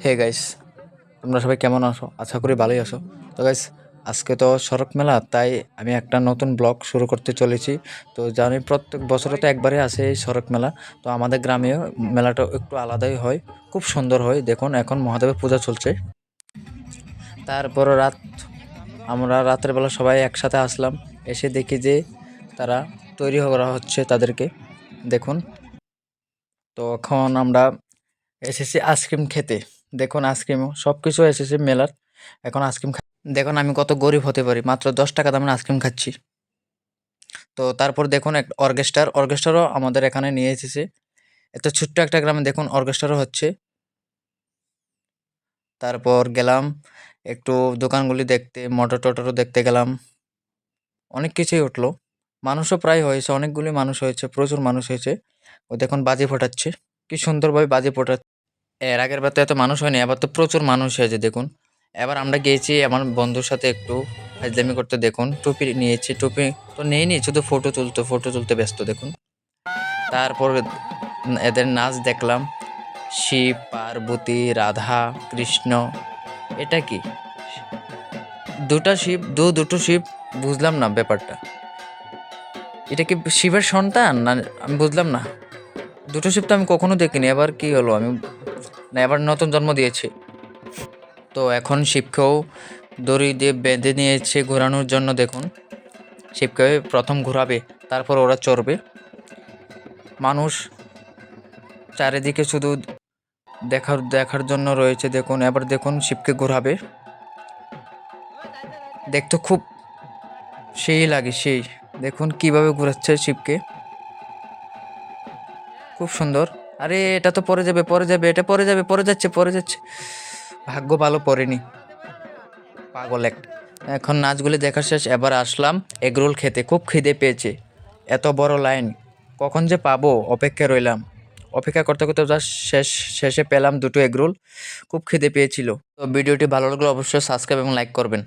Hey guys, তোমরা সবাই কেমন আছো? আশা করি ভালোই আছো। তো গাইস, আজকে তো শরৎ মেলা, তাই আমি একটা নতুন ব্লগ শুরু করতে চলেছি। তো জানি প্রত্যেক বছরে তো একবারই আসে এই শরৎ মেলা। তো আমাদের গ্রামেও মেলাটা একটু আলাদাই হয়, খুব সুন্দর হয়। দেখুন এখন মহাদেবের পূজা চলছে। তারপর আমরা রাতের বেলা সবাই একসাথে আসলাম, এসে দেখি যে তারা তৈরি করা হচ্ছে তাদেরকে। দেখুন, তো এখন আমরা এসেছি আইসক্রিম খেতে। দেখুন আইসক্রিমও সব কিছু এসেছে মেলার। এখন আইসক্রিম দেখুন আমি কত গরিব হতে পারি, মাত্র 10 টাকা দামের আইসক্রিম খাচ্ছি। তো তারপর দেখুন এক অর্কেস্ট্রারও আমাদের এখানে নিয়ে এসেছে। এত ছোট্ট একটা গ্রামে দেখুন অর্কেস্ট্রারও হচ্ছে। তারপর গেলাম একটু দোকানগুলি দেখতে, মোটর টোটরও দেখতে গেলাম। অনেক কিছুই উঠলো, মানুষও প্রায় হয়েছে, অনেকগুলি মানুষ হয়েছে, প্রচুর মানুষ হয়েছে। ও দেখুন বাজি ফোটাচ্ছে, কি সুন্দরভাবে বাজি ফোটাচ্ছে। এর আগের বার তো এত মানুষ হয়নি, এবার তো প্রচুর মানুষ হয়েছে দেখুন। এবার আমরা গিয়েছি আমার বন্ধুর সাথে একটু ফাজলামি করতে। দেখুন টুপি নিয়েছি, টুপি তো নেইনি, শুধু ফটো তুলতে ব্যস্ত দেখুন। তারপর এদের নাচ দেখলাম, শিব পার্বতী রাধা কৃষ্ণ। এটা কি দুটো শিব, বুঝলাম না ব্যাপারটা। এটা কি শিবের সন্তান না? আমি বুঝলাম না। দুটো শিব তো আমি কখনো দেখিনি, এবার কি হলো? আমি না এবার নতুন জন্ম দিয়েছে। তো এখন শিবকেও দড়ি দিয়ে বেঁধে নিয়েছে ঘোরানোর জন্য। দেখুন শিবকে প্রথম ঘোরাবে, তারপর ওরা চড়বে। মানুষ চারিদিকে শুধু দেখার জন্য রয়েছে। দেখুন এবার দেখুন শিবকে ঘোরাবে, দেখতে খুব সেই লাগে সেই। দেখুন কিভাবে ঘোরাচ্ছে শিবকে, খুব সুন্দর। আরে এটা তো পরে যাবে, এটা পরে যাচ্ছে। ভাগ্য ভালো পড়েনি, পাগল একটা। এখন নাচগুলি দেখা শেষ, এবার আসলাম এগরোল খেতে। খুব খিদে পেয়েছে, এত বড় লাইন কখন যে পাবো অপেক্ষায় রইলাম। অপেক্ষা করতে করতে শেষে পেলাম দুটো এগরোল। খুব খিদে পেয়েছিল। তো ভিডিওটি ভালো লাগলে অবশ্যই সাবস্ক্রাইব এবং লাইক করবেন।